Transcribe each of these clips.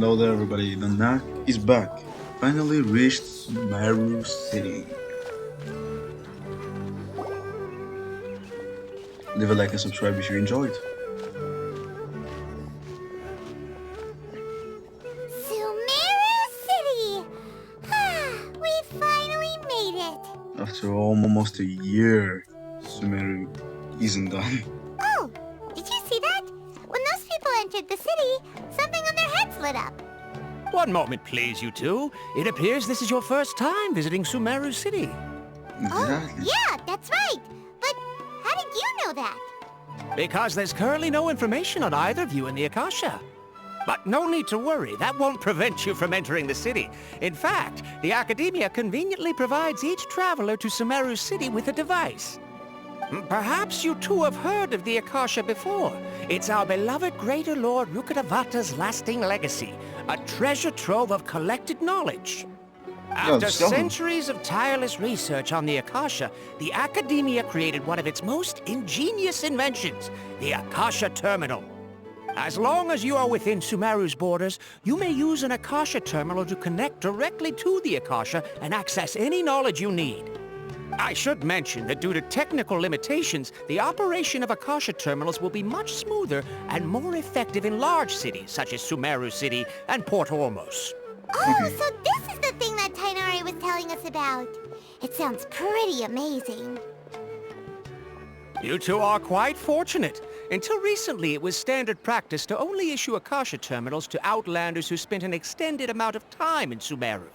Hello there everybody, the Knack is back. Finally reached SUMERU City. Leave a like and subscribe if you enjoyed. SUMERU City! We finally made it! After almost a year, SUMERU isn't done. Oh, did you see that? When those people entered the city, something on their heads lit up. One moment, please, you two. It appears this is your first time visiting Sumeru City. Exactly. Oh, yeah, that's right. But how did you know that? Because there's currently no information on either of you in the Akasha. But no need to worry, that won't prevent you from entering the city. In fact, the Academia conveniently provides each traveler to Sumeru City with a device. Perhaps you two have heard of the Akasha before. It's our beloved Greater Lord Rukkhadevata's lasting legacy, a treasure trove of collected knowledge. After centuries of tireless research on the Akasha, the Academia created one of its most ingenious inventions, the Akasha Terminal. As long as you are within Sumeru's borders, you may use an Akasha Terminal to connect directly to the Akasha and access any knowledge you need. I should mention that due to technical limitations, the operation of Akasha terminals will be much smoother and more effective in large cities such as Sumeru City and Port Ormos. Oh, so this is the thing that Tainari was telling us about. It sounds pretty amazing. You two are quite fortunate. Until recently, it was standard practice to only issue Akasha terminals to outlanders who spent an extended amount of time in Sumeru.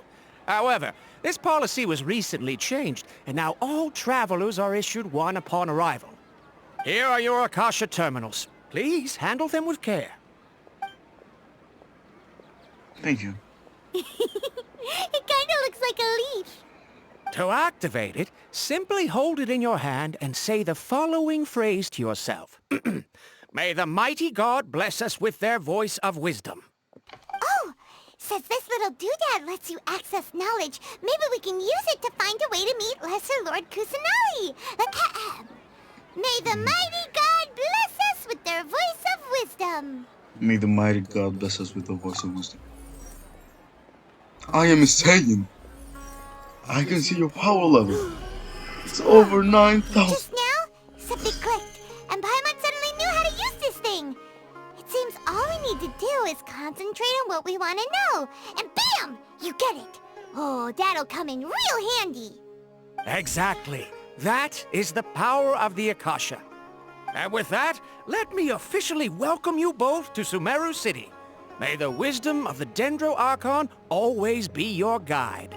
However, this policy was recently changed, and now all travelers are issued one upon arrival. Here are your Akasha terminals. Please handle them with care. Thank you. It kinda looks like a leaf. To activate it, simply hold it in your hand and say the following phrase to yourself. May the mighty God bless us with their voice of wisdom. Oh, says this little doodad lets you access knowledge. Maybe we can use it to find a way to meet Lesser Lord Kusanagi. May the mighty God bless us with their voice of wisdom. May the mighty God bless us with the voice of wisdom. I am a Saiyan. I can see your power level. It's over 9,000. Just now, something clicked, and Paimon suddenly knew how to use this thing. It seems all we need to do is concentrate on what we want to know, and bam! You get it. Oh, that'll come in real handy. Exactly. That is the power of the Akasha. And with that, let me officially welcome you both to Sumeru City. May the wisdom of the Dendro Archon always be your guide.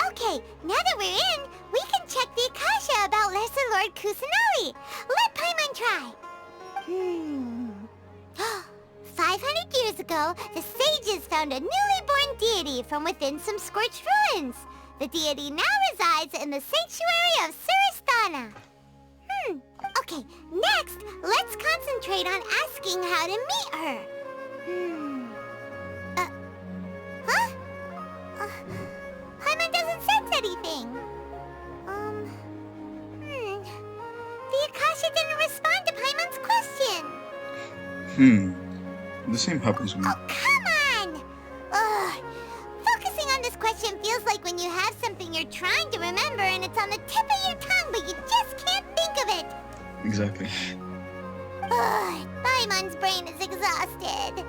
Okay, now that we're in, we can check the Akasha about Lesser Lord Kusanagi. Let Paimon try. 500 years ago, the sages found a newly born deity from within some scorched ruins. The deity now resides in the sanctuary of Suristana. Okay, next, let's concentrate on asking how to meet her. Paimon doesn't sense anything. The Akasha didn't respond to Paimon's question. The same happens to me. Oh, come on! Ugh. Focusing on this question feels like when you have something you're trying to remember and it's on the tip of your tongue, but you just can't think of it. Exactly. Ugh, Paimon's brain is exhausted.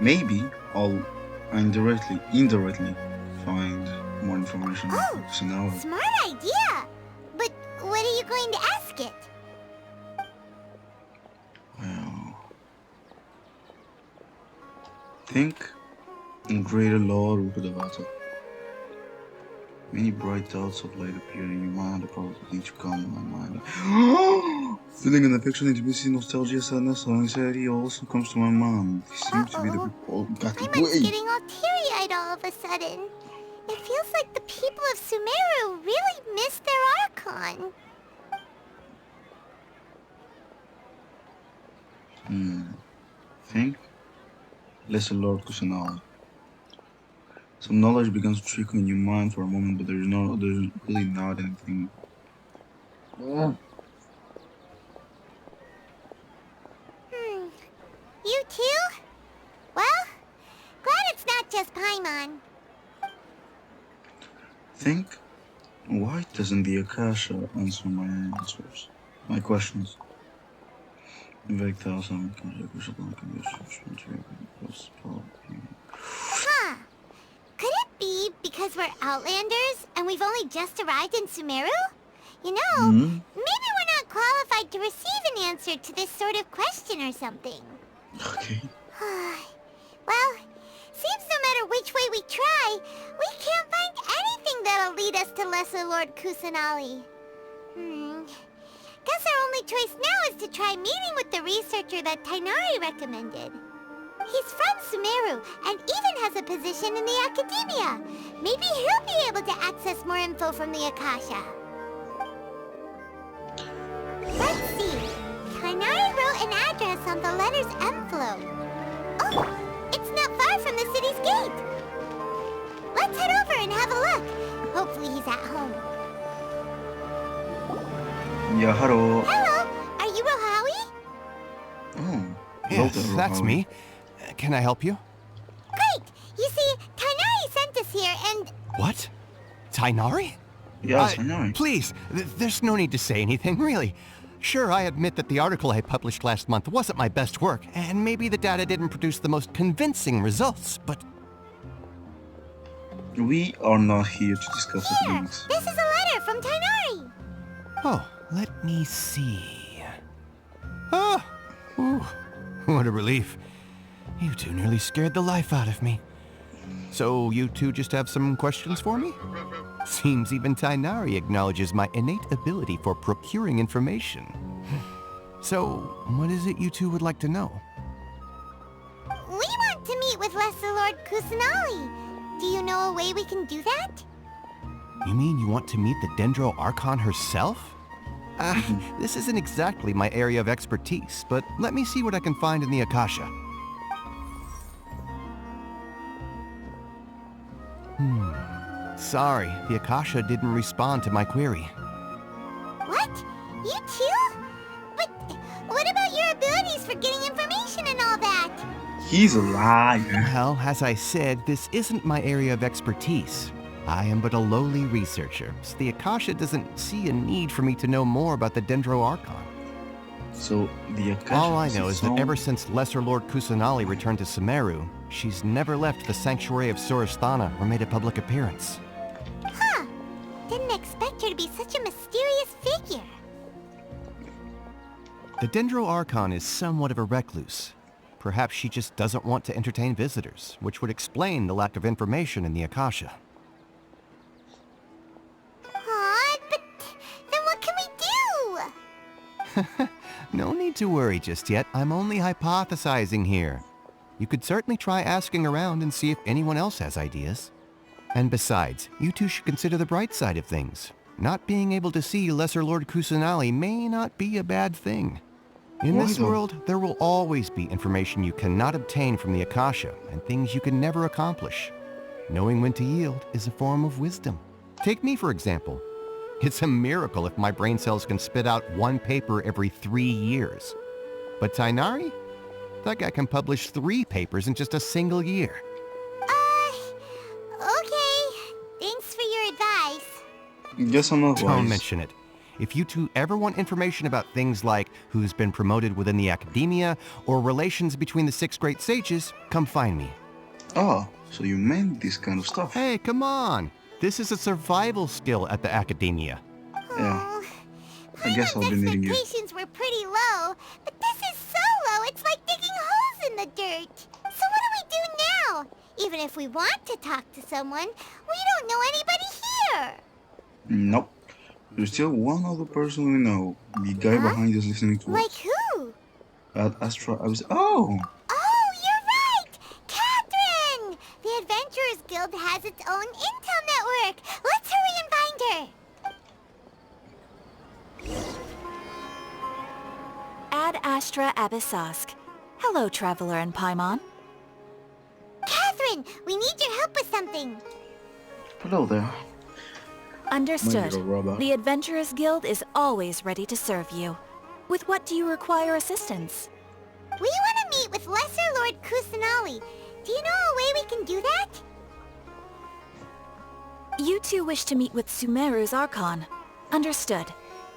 Maybe I'll indirectly find more information about Kusanagi. Smart idea! But what are you going to ask it? Well, think in Greater Lord Rukkhadevata. Many bright thoughts of light appear in your mind, the problems of each come in my mind. Feeling an affection, intimacy, nostalgia, sadness, and anxiety also comes to my mind. They seem to be the people got to Paimon's getting all teary-eyed all of a sudden. It feels like the people of Sumeru really missed their Archon. Think Lesser Lord Kusanagi. Some knowledge begins to trickle in your mind for a moment, but there's really not anything not just Paimon. Think, why doesn't the Akasha answer my questions? Huh. Could it be because we're Outlanders and we've only just arrived in Sumeru? You know, maybe we're not qualified to receive an answer to this sort of question or something. Okay. Well, seems no matter which way we try, we can't find anything that'll lead us to Lesser Lord Kusanali. Guess our only choice now is to try meeting with the researcher that Tainari recommended. He's from Sumeru and even has a position in the Academia. Maybe he'll be able to access more info from the Akasha. Let's see. Tainari wrote an address on the letter's envelope. Oh, it's not far from the city's gate. Let's head over and have a look. Hopefully he's at home. Yeah, hello. Hello, are you Rohawi? Oh, Yes, hello, that's Rohawi. me. Can I help you? Great! You see, Tainari sent us here and... What? Tainari? Yes, I know. Please, there's no need to say anything, really. Sure, I admit that the article I published last month wasn't my best work, and maybe the data didn't produce the most convincing results, but... We are not here to discuss Here, things. this is a letter from Tainari. Oh, let me see. Oh, ooh, what a relief. You two nearly scared the life out of me. So you two just have some questions for me? Seems even Tainari acknowledges my innate ability for procuring information. So, what is it you two would like to know? We want to meet with Lesser Lord Kusanali. Do you know a way we can do that? You mean you want to meet the Dendro Archon herself? This isn't exactly my area of expertise, but let me see what I can find in the Akasha. Sorry, the Akasha didn't respond to my query. What? You too? But what about your abilities for getting information and all that? He's a liar. Well, as I said, this isn't my area of expertise. I am but a lowly researcher, so the Akasha doesn't see a need for me to know more about the Dendro Archon. So, the Akasha All I know its is that own- ever since Lesser Lord Kusanali returned to Sumeru, she's never left the sanctuary of Surasthana or made a public appearance. Huh. Didn't expect her to be such a mysterious figure. The Dendro Archon is somewhat of a recluse. Perhaps she just doesn't want to entertain visitors, which would explain the lack of information in the Akasha. Aw, but then what can we do? No need to worry just yet. I'm only hypothesizing here. You could certainly try asking around and see if anyone else has ideas. And besides, you two should consider the bright side of things. Not being able to see Lesser Lord Kusanali may not be a bad thing. In Why this though? world, there will always be information you cannot obtain from the Akasha and things you can never accomplish. Knowing when to yield is a form of wisdom. Take me, for example. It's a miracle if my brain cells can spit out one paper every 3 years. But Tainari? That guy can publish 3 papers in just a single year. Okay. Thanks for your advice. Guess I'm not Don't wise. mention it. If you two ever want information about things like who's been promoted within the Academia or relations between the 6 great sages, come find me. Oh, so you meant this kind of stuff. Hey, come on! This is a survival skill at the Academia. Yeah. Oh, I guess I'll be Paimon's needing you. expectations were pretty low, but this is so low, it's like digging holes in the dirt. So what do we do now? Even if we want to talk to someone, we don't know anybody here. Nope. There's still one other person we know. The guy Huh? behind us listening to Like us. who? At Astra, I was. Oh! Oh, you're right! Catherine! The Adventurers Guild has its own intel network. Let's hurry and find her. Ad Astra Abyssosk. Hello, Traveler and Paimon. Catherine, we need your help with something. Hello there. Understood. little robot. The Adventurers Guild is always ready to serve you. With what do you require assistance? We want to meet with Lesser Lord Kusanali. Do you know a way we can do that? You two wish to meet with SUMERU's Archon. Understood.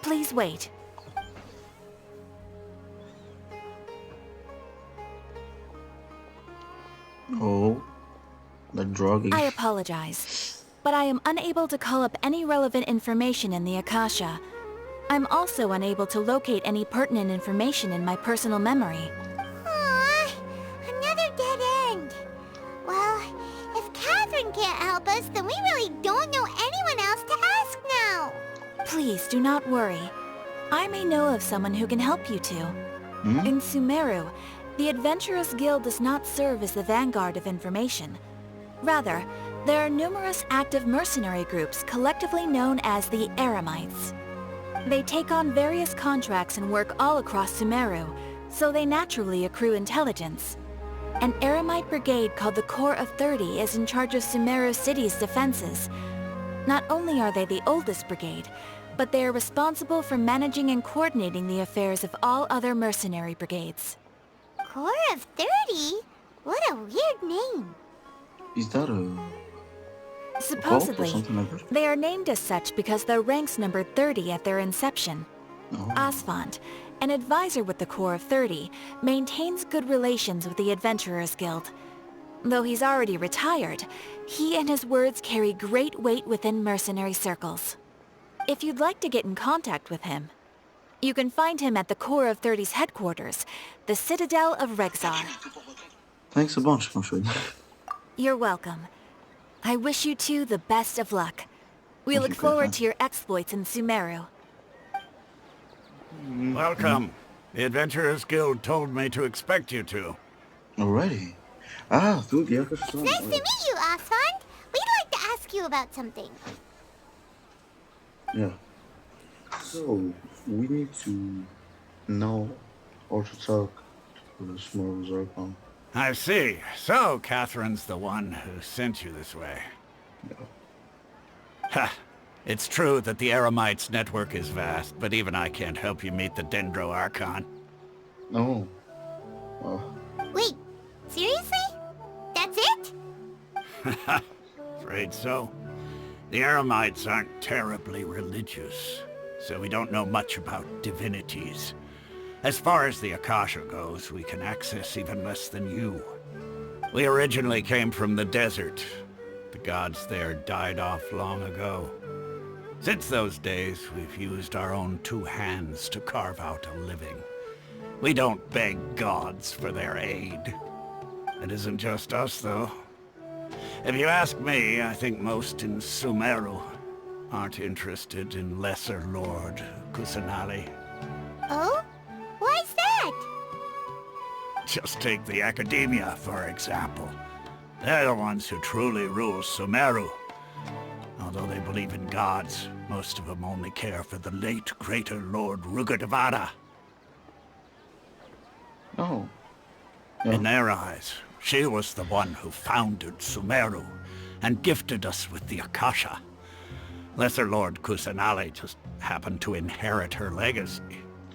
Please wait. Oh, like drugging. I apologize, but I am unable to call up any relevant information in the Akasha. I'm also unable to locate any pertinent information in my personal memory. Aww, another dead end. Well, if Catherine can't help us, then we really don't know anyone else to ask now. Please do not worry. I may know of someone who can help you two. In SUMERU, the Adventurers Guild does not serve as the vanguard of information. Rather, there are numerous active mercenary groups collectively known as the Eremites. They take on various contracts and work all across SUMERU, so they naturally accrue intelligence. An Eremite brigade called the Corps of 30 is in charge of SUMERU City's defenses. Not only are they the oldest brigade, but they are responsible for managing and coordinating the affairs of all other mercenary brigades. Corps of 30? What a weird name. Is that a cult or Supposedly, something like that? they are named as such because their ranks numbered 30 at their inception. Oh. Asphalt, an advisor with the Corps of 30, maintains good relations with the Adventurers Guild. Though he's already retired, he and his words carry great weight within mercenary circles. If you'd like to get in contact with him, you can find him at the Corps of 30's headquarters, the Citadel of Rexar. Thanks a bunch, Moshe. You're welcome. I wish you two the best of luck. We Thank look you, forward Greta. to your exploits in SUMERU. Welcome. The Adventurers Guild told me to expect you two. Already? Ah, dude, yeah, that's so. Nice to meet you, Asfand. We'd like to ask you about something. Yeah. So, we need to know or to talk to the SUMERU's Archon. I see. So, Catherine's the one who sent you this way. Yeah. Ha! It's true that the Eremites' network is vast, but even I can't help you meet the Dendro Archon. Oh. Well, Wait, seriously? That's it? Afraid so. The Eremites aren't terribly religious, so we don't know much about divinities. As far as the Akasha goes, we can access even less than you. We originally came from the desert. The gods there died off long ago. Since those days, we've used our own two hands to carve out a living. We don't beg gods for their aid. It isn't just us, though. If you ask me, I think most in SUMERU aren't interested in Lesser Lord Kusanali. Oh? Why's that? Just take the Academia, for example. They're the ones who truly rule SUMERU. Although they believe in gods, most of them only care for the late Greater Lord Rugadavada. oh. In their eyes, she was the one who founded SUMERU and gifted us with the Akasha. Lesser Lord Kusanali just happened to inherit her legacy.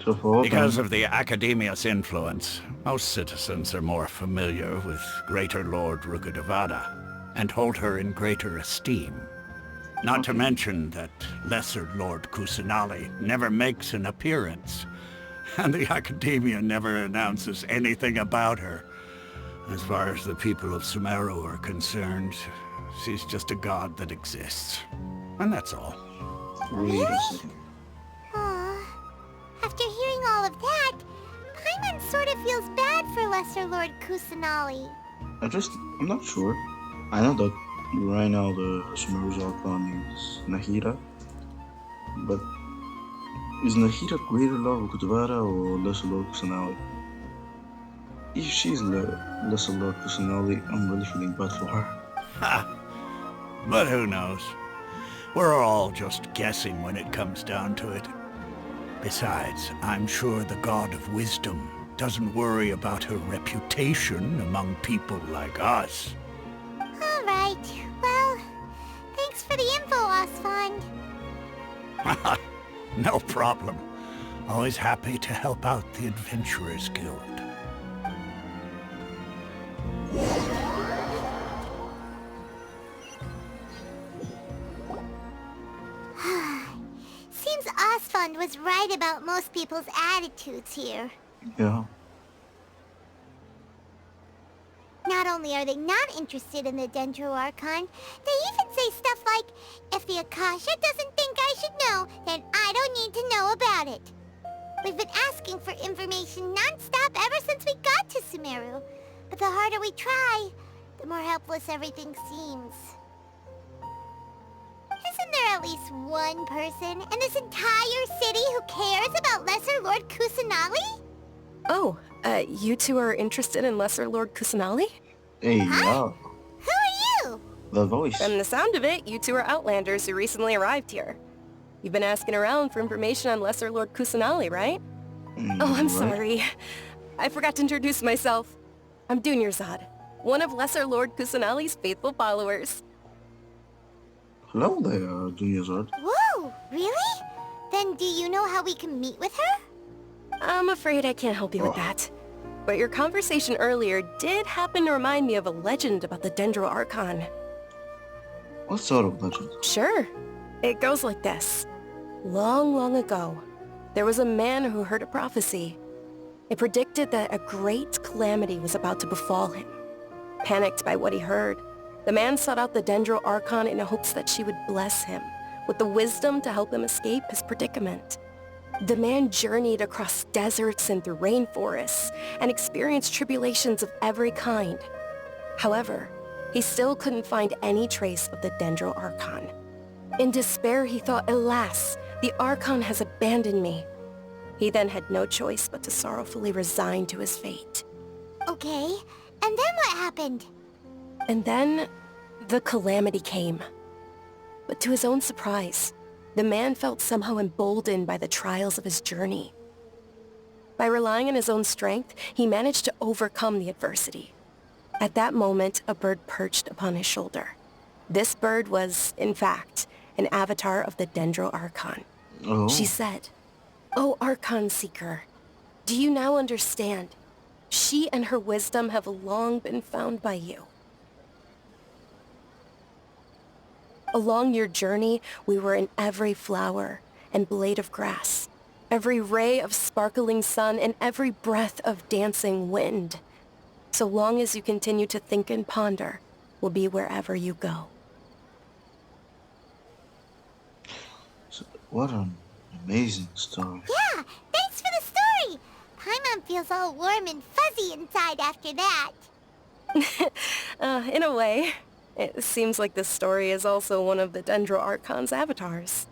So for Because of the Academia's influence, most citizens are more familiar with Greater Lord Rugadavada and hold her in greater esteem. Not to mention that Lesser Lord Kusanali never makes an appearance, and the Academia never announces anything about her. As far as the people of SUMERU are concerned, she's just a god that exists. And that's all. Wait a second. Aw. After hearing all of that, Paimon sort of feels bad for Lesser Lord Kusanali. I'm not sure. I know that right now the SUMERU's Archon is Nahida. But is Nahida Greater Lord Rugadavada or Lesser Lord Kusanali? If she's Lesser Lord Kusanali, I'm really feeling bad for her. Ha! But who knows? We're all just guessing when it comes down to it. Besides, I'm sure the God of Wisdom doesn't worry about her reputation among people like us. All right. Well, thanks for the info, Asfand. No problem. Always happy to help out the Adventurers Guild. was right about most people's attitudes here. Yeah. Not only are they not interested in the Dendro Archon, they even say stuff like, if the Akasha doesn't think I should know, then I don't need to know about it. We've been asking for information non-stop ever since we got to Sumeru. But the harder we try, the more helpless everything seems. Isn't there at least one person in this entire city who cares about Lesser Lord Kusanali? Oh, you two are interested in Lesser Lord Kusanali? Hey, yeah. Who are you? The voice. From the sound of it, you two are Outlanders who recently arrived here. You've been asking around for information on Lesser Lord Kusanali, right? Oh, I'm Right. sorry. I forgot to introduce myself. I'm Dunyarzad, one of Lesser Lord Kusanali's faithful followers. Hello there, Dunyarzad. Whoa, really? Then do you know how we can meet with her? I'm afraid I can't help you with that. But your conversation earlier did happen to remind me of a legend about the Dendro Archon. What sort of legend? Sure. It goes like this. Long, long ago, there was a man who heard a prophecy. It predicted that a great calamity was about to befall him. Panicked by what he heard, the man sought out the Dendro Archon in hopes that she would bless him with the wisdom to help him escape his predicament. The man journeyed across deserts and through rainforests and experienced tribulations of every kind. However, he still couldn't find any trace of the Dendro Archon. In despair, he thought, alas, the Archon has abandoned me. He then had no choice but to sorrowfully resign to his fate. Okay, and then what happened? And then, the calamity came. But to his own surprise, the man felt somehow emboldened by the trials of his journey. By relying on his own strength, he managed to overcome the adversity. At that moment, a bird perched upon his shoulder. This bird was, in fact, an avatar of the Dendro Archon. Oh. She said, "O Archon Seeker, do you now understand? She and her wisdom have long been found by you. Along your journey, we were in every flower and blade of grass, every ray of sparkling sun, and every breath of dancing wind. So long as you continue to think and ponder, we'll be wherever you go." What an amazing story. Yeah, thanks for the story. Paimon feels all warm and fuzzy inside after that. In a way, it seems like this story is also one of the Dendro Archon's avatars.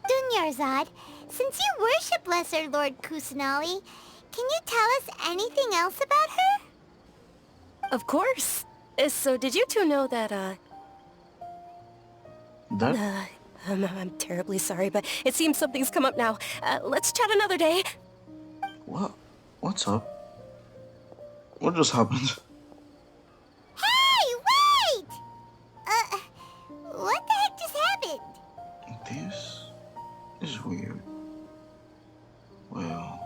Dunyarzad, since you worship Lesser Lord Kusanali, can you tell us anything else about her? Of course. So did you two know that, That? I'm terribly sorry, but it seems something's come up now. Let's chat another day. What? What's up? What just happened? Hey, wait! What the heck just happened? This is weird. Well,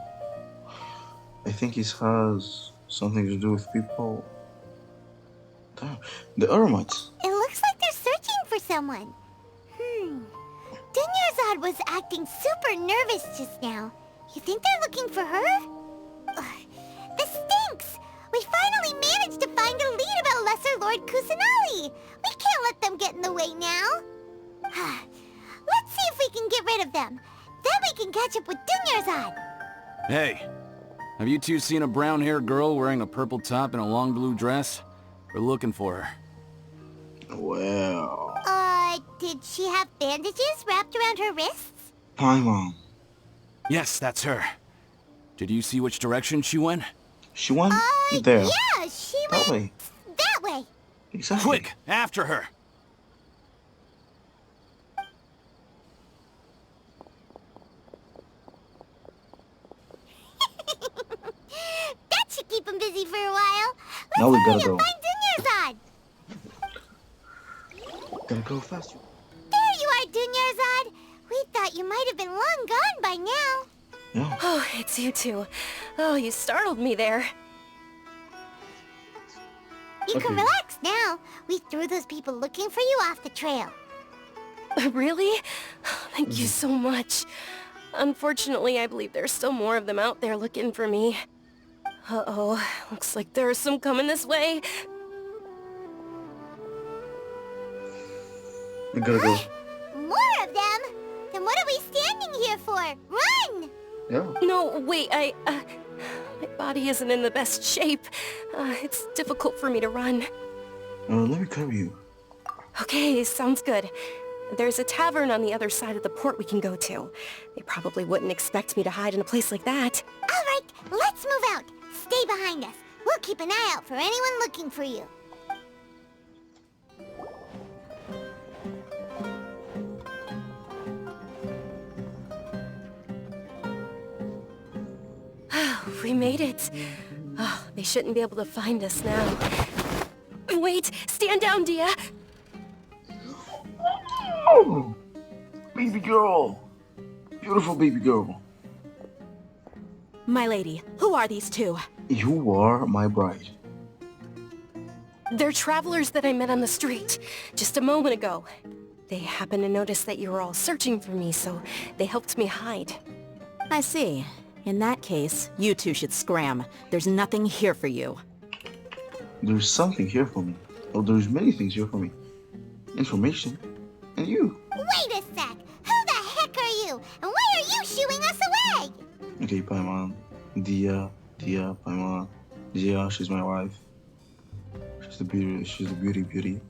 I think it has something to do with people. Damn, the Eremites. It looks like they're searching for someone. Dunyarzad was acting super nervous just now. You think they're looking for her? Ugh, this stinks! We finally managed to find a lead about Lesser Lord Kusanali! We can't let them get in the way now! Let's see if we can get rid of them. Then we can catch up with Dunyarzad! Hey, have you two seen a brown-haired girl wearing a purple top and a long blue dress? We're looking for her. Well, Did she have bandages wrapped around her wrists? Paimon. Yes, that's her. Did you see which direction she went? She went there. Yeah, she That went way. that way. Exactly. Quick, after her! That should keep him busy for a while. Let's Now we hurry gotta and go. find Dunyarzad. Gotta go faster. There you are, Dunyarzad. We thought you might have been long gone by now. Yeah. Oh, it's you two. Oh, you startled me there. You can Okay. relax now. We threw those people looking for you off the trail. Really? Thank you so much. Unfortunately, I believe there's still more of them out there looking for me. Uh-oh, looks like there's some coming this way. We gotta go. More of them? Then what are we standing here for? Run! Yeah. No, wait, my body isn't in the best shape. It's difficult for me to run. Let me carry you. Okay, sounds good. There's a tavern on the other side of the port we can go to. They probably wouldn't expect me to hide in a place like that. All right, let's move out. Stay behind us. We'll keep an eye out for anyone looking for you. We made it. Oh, they shouldn't be able to find us now. Wait, stand down, Dia. Oh, baby girl. Beautiful baby girl. My lady, who are these two? You are my bride. They're travelers that I met on the street just a moment ago. They happened to notice that you were all searching for me, so they helped me hide. I see. In that case, you two should scram. There's nothing here for you. There's something here for me. Oh, there's many things here for me. Information. And you. Wait a sec. Who the heck are you? And why are you shooing us away? Okay, Paimon. Dia, Paimon. Dia, she's my wife. She's the beauty.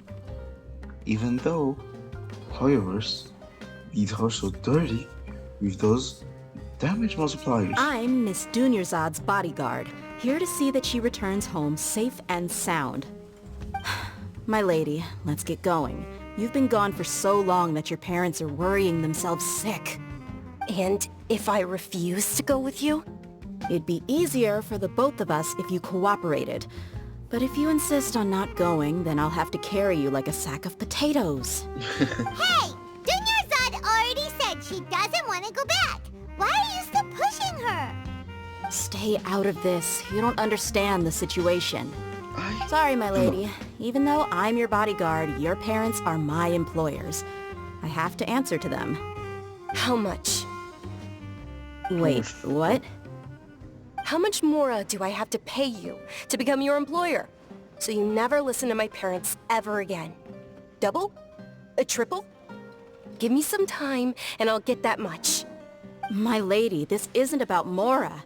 Even though, however, these are so dirty with those damage multipliers. I'm Miss Dunyarzad's bodyguard, here to see that she returns home safe and sound. My lady, let's get going. You've been gone for so long that your parents are worrying themselves sick. And if I refuse to go with you? It'd be easier for the both of us if you cooperated. But if you insist on not going, then I'll have to carry you like a sack of potatoes. Hey! Dunyarzad already said she doesn't want to go back. Why are you still pushing her? Stay out of this. You don't understand the situation. Sorry, my lady. Even though I'm your bodyguard, your parents are my employers. I have to answer to them. How much? Wait, what? How much more do I have to pay you to become your employer? So you never listen to my parents ever again. Double? A triple? Give me some time and I'll get that much. My lady, this isn't about Mora.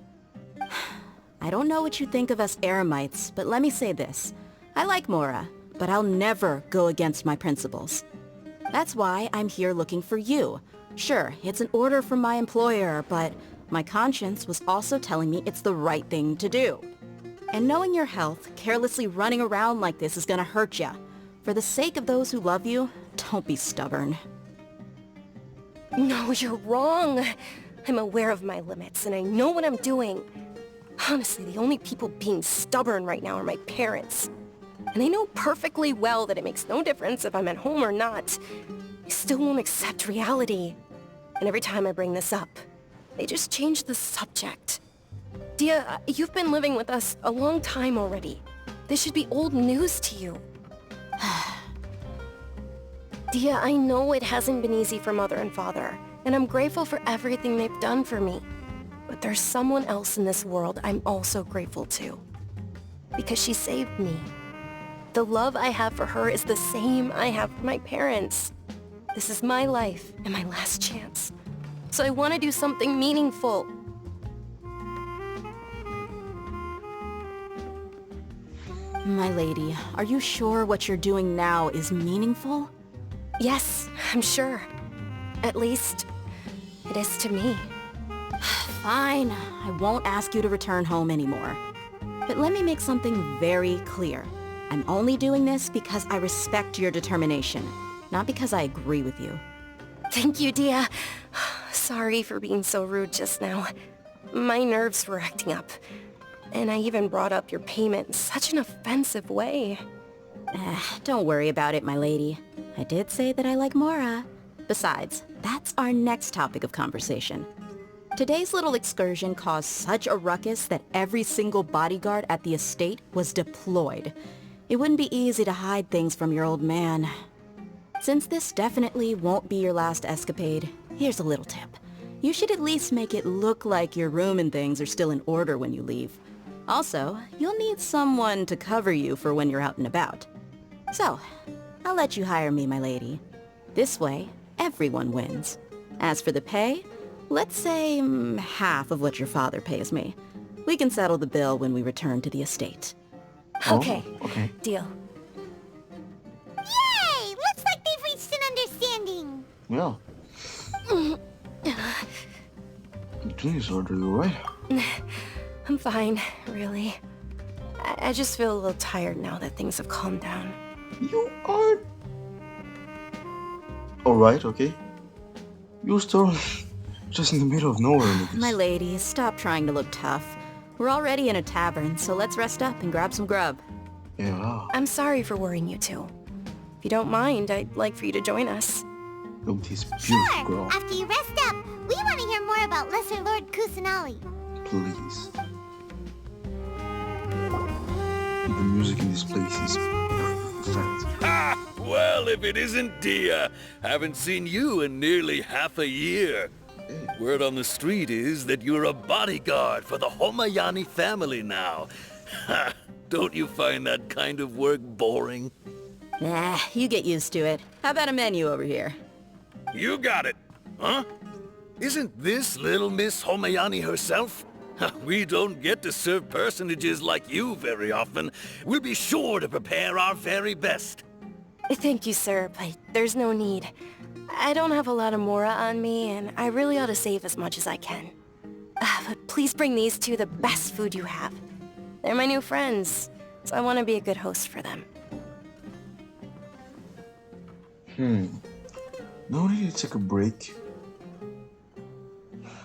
I don't know what you think of us Eremites, but let me say this. I like Mora, but I'll never go against my principles. That's why I'm here looking for you. Sure, it's an order from my employer, but my conscience was also telling me it's the right thing to do. And knowing your health, carelessly running around like this is gonna hurt ya. For the sake of those who love you, don't be stubborn. No, you're wrong. I'm aware of my limits, and I know what I'm doing. Honestly, the only people being stubborn right now are my parents. And they know perfectly well that it makes no difference if I'm at home or not. They still won't accept reality. And every time I bring this up, they just change the subject. Dia, you've been living with us a long time already. This should be old news to you. Dia, I know it hasn't been easy for Mother and Father, and I'm grateful for everything they've done for me. But there's someone else in this world I'm also grateful to. Because she saved me. The love I have for her is the same I have for my parents. This is my life and my last chance. So I want to do something meaningful. My lady, are you sure what you're doing now is meaningful? Yes, I'm sure. At least, it is to me. Fine, I won't ask you to return home anymore. But let me make something very clear. I'm only doing this because I respect your determination, not because I agree with you. Thank you, Dia. Sorry for being so rude just now. My nerves were acting up. And I even brought up your payment in such an offensive way. Don't worry about it, my lady. I did say that I like Mora. Besides, that's our next topic of conversation. Today's little excursion caused such a ruckus that every single bodyguard at the estate was deployed. It wouldn't be easy to hide things from your old man. Since this definitely won't be your last escapade, here's a little tip. You should at least make it look like your room and things are still in order when you leave. Also, you'll need someone to cover you for when you're out and about. So, I'll let you hire me, my lady. This way, everyone wins. As for the pay, let's say half of what your father pays me. We can settle the bill when we return to the estate. Okay. Okay. Deal. Yay! Looks like they've reached an understanding. Yeah. Please, are you alright? I'm fine, really. I just feel a little tired now that things have calmed down. You are... Alright, okay. You're still just in the middle of nowhere, niggas. My lady, stop trying to look tough. We're already in a tavern, so let's rest up and grab some grub. Yeah. I'm sorry for worrying you two. If you don't mind, I'd like for you to join us. Look at this beautiful Sure. girl. After you rest up, we want to hear more about Lesser Lord Kusanali. Please. The music in this place is perfect. Ha! Well, if it isn't DEHYA, haven't seen you in nearly half a year. Word on the street is that you're a bodyguard for the Homayani family now. Ha! Don't you find that kind of work boring? Nah, you get used to it. How about a menu over here? You got it, huh? Isn't this little Miss Homayani herself? We don't get to serve personages like you very often. We'll be sure to prepare our very best. Thank you, sir, but there's no need. I don't have a lot of Mora on me, and I really ought to save as much as I can. But please bring these two the best food you have. They're my new friends, so I want to be a good host for them. No need to take a break.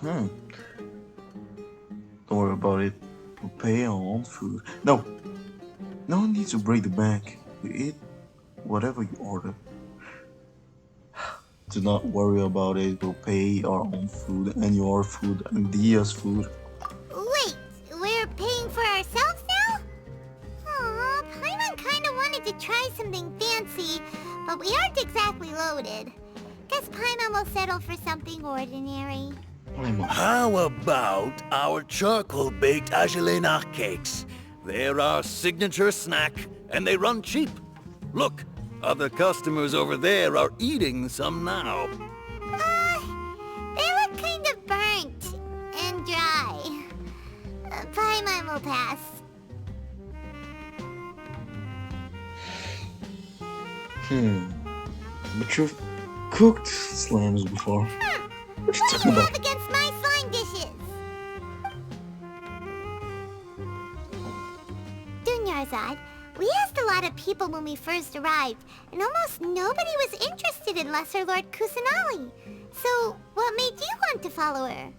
Don't worry about it. We'll pay our own food. No. No need to break the bank. You eat whatever you order. Do not worry about it. We'll pay our own food and your food and DEHYA's food. Wait, we're paying for ourselves now? Aw, Paimon kinda wanted to try something fancy, but we aren't exactly loaded. Guess Paimon will settle for something ordinary. How about our charcoal-baked Agelena cakes? They're our signature snack, and they run cheap. Look, other customers over there are eating some now. They look kind of burnt and dry. Paimon will pass. But you've cooked slams before. What you What talking do you about? have against my slime dishes? Dunyarzad, we asked a lot of people when we first arrived, and almost nobody was interested in Lesser Lord Kusanali. So, what made you want to follow her?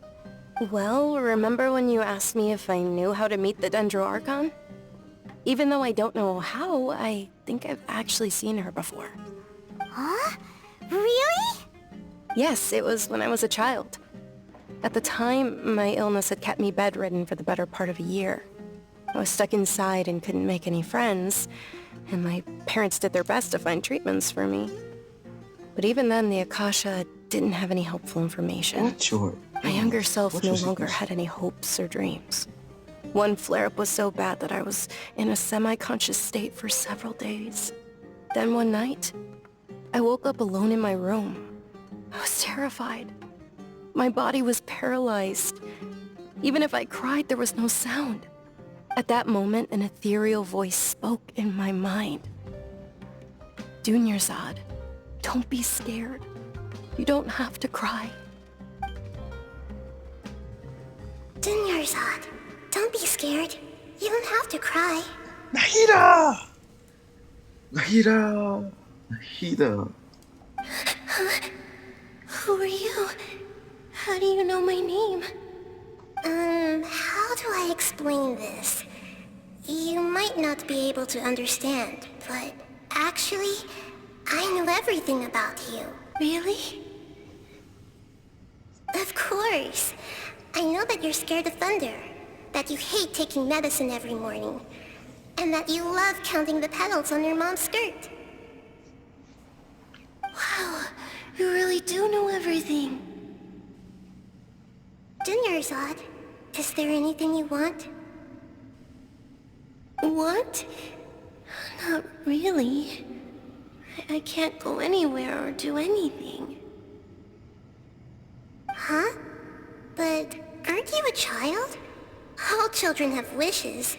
Well, remember when you asked me if I knew how to meet the Dendroarchon? Even though I don't know how, I think I've actually seen her before. Huh? Really? Yes, it was when I was a child. At the time, my illness had kept me bedridden for the better part of a year. I was stuck inside and couldn't make any friends, and my parents did their best to find treatments for me. But even then, the Akasha didn't have any helpful information. What's your... My younger self What's no your longer sickness? had any hopes or dreams. One flare-up was so bad that I was in a semi-conscious state for several days. Then one night, I woke up alone in my room. I was terrified. My body was paralyzed. Even if I cried, there was no sound. At that moment, an ethereal voice spoke in my mind. Dunyarzad, don't be scared. You don't have to cry. Dunyarzad, don't be scared. You don't have to cry. Nahida! Nahida! Nahida! Who are you? How do you know my name? How do I explain this? You might not be able to understand, but actually, I know everything about you. Really? Of course. I know that you're scared of thunder, that you hate taking medicine every morning, and that you love counting the petals on your mom's skirt. Wow, you really do know everything. dinner, Zod. Is there anything you want? What? Not really. I can't go anywhere or do anything. Huh? But aren't you a child? All children have wishes.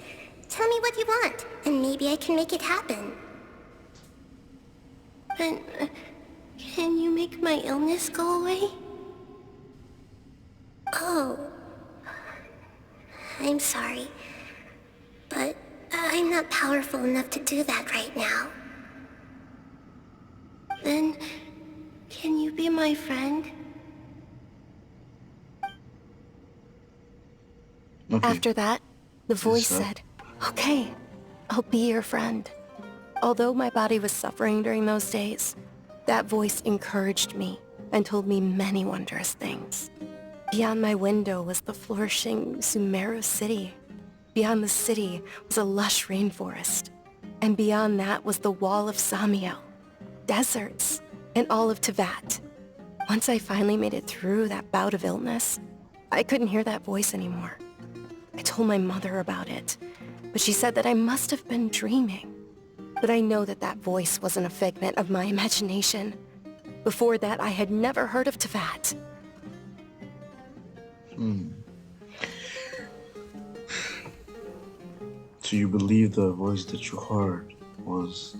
Tell me what you want, and maybe I can make it happen. But, can you make my illness go away? Oh. I'm sorry. But I'm not powerful enough to do that right now. Then, can you be my friend? Okay. After that, the voice said, "Okay, I'll be your friend." Although my body was suffering during those days, that voice encouraged me and told me many wondrous things. Beyond my window was the flourishing SUMERU city. Beyond the city was a lush rainforest. And beyond that was the wall of Samiel, deserts, and all of Teyvat. Once I finally made it through that bout of illness, I couldn't hear that voice anymore. I told my mother about it, but she said that I must have been dreaming. But I know that that voice wasn't a figment of my imagination. Before that, I had never heard of Teyvat. So you believe the voice that you heard was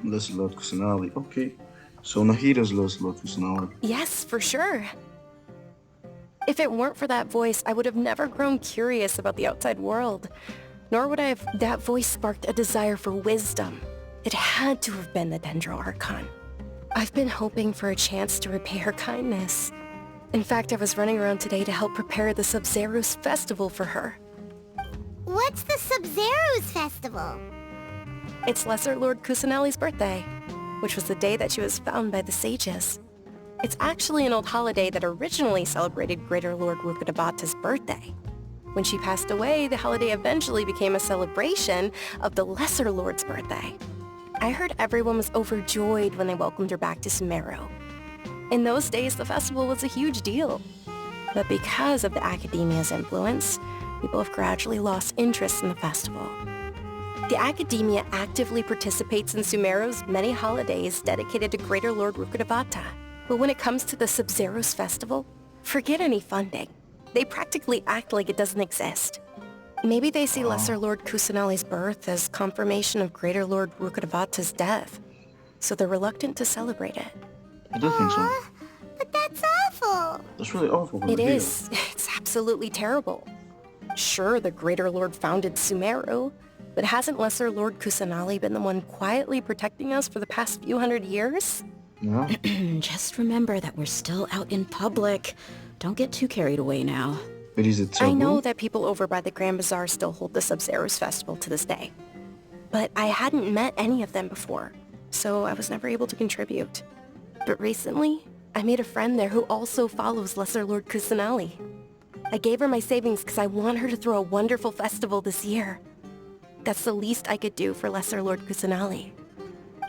Lesser Lord Kusanali? Okay. So Nahira's Lesser Lord Kusanali. Yes, for sure. If it weren't for that voice, I would have never grown curious about the outside world. Nor would I have that voice sparked a desire for wisdom. It had to have been the Dendro Archon. I've been hoping for a chance to repay her kindness. In fact, I was running around today to help prepare the Sub-Zero's festival for her. What's the Sub-Zero's festival? It's Lesser Lord Kusanali's birthday, which was the day that she was found by the sages. It's actually an old holiday that originally celebrated Greater Lord Rukkhadevata's birthday. When she passed away, the holiday eventually became a celebration of the Lesser Lord's birthday. I heard everyone was overjoyed when they welcomed her back to SUMERU. In those days, the festival was a huge deal. But because of the Academia's influence, people have gradually lost interest in the festival. The Academia actively participates in SUMERU's many holidays dedicated to Greater Lord Rukkhadevata. But when it comes to the Sub-Zero's festival, forget any funding. They practically act like it doesn't exist. Maybe they see Lesser Lord Kusanali's birth as confirmation of Greater Lord Rukkhadevata's death, so they're reluctant to celebrate it. I do think so. But that's awful. That's really awful. It is. It's absolutely terrible. Sure, the Greater Lord founded SUMERU, but hasn't Lesser Lord Kusanali been the one quietly protecting us for the past few hundred years? Yeah. Just remember that we're still out in public. Don't get too carried away now. But is it so? I know that people over by the Grand Bazaar still hold the Sub-Zero's festival to this day. But I hadn't met any of them before, so I was never able to contribute. But recently, I made a friend there who also follows Lesser Lord Kusanali. I gave her my savings because I want her to throw a wonderful festival this year. That's the least I could do for Lesser Lord Kusanali.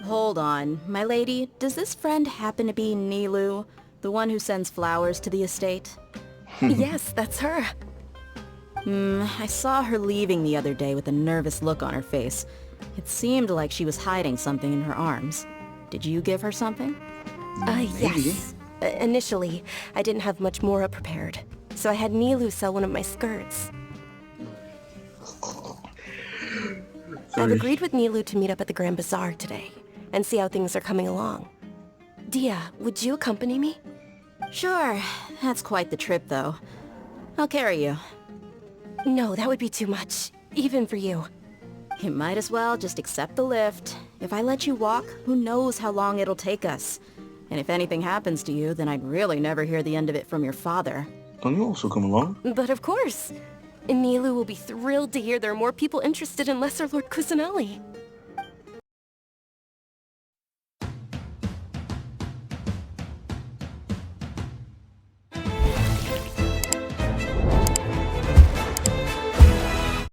Hold on, my lady. Does this friend happen to be Nilou, the one who sends flowers to the estate? Yes, that's her. I saw her leaving the other day with a nervous look on her face. It seemed like she was hiding something in her arms. Did you give her something? Yes. Initially, I didn't have much more prepared, so I had Nilou sell one of my skirts. I've agreed with Nilou to meet up at the Grand Bazaar today, and see how things are coming along. Dia, would you accompany me? Sure. That's quite the trip, though. I'll carry you. No, that would be too much, even for you. You might as well just accept the lift. If I let you walk, who knows how long it'll take us. And if anything happens to you, then I'd really never hear the end of it from your father. Can you also come along? But of course. Nilou will be thrilled to hear there are more people interested in Lesser Lord Kusanali.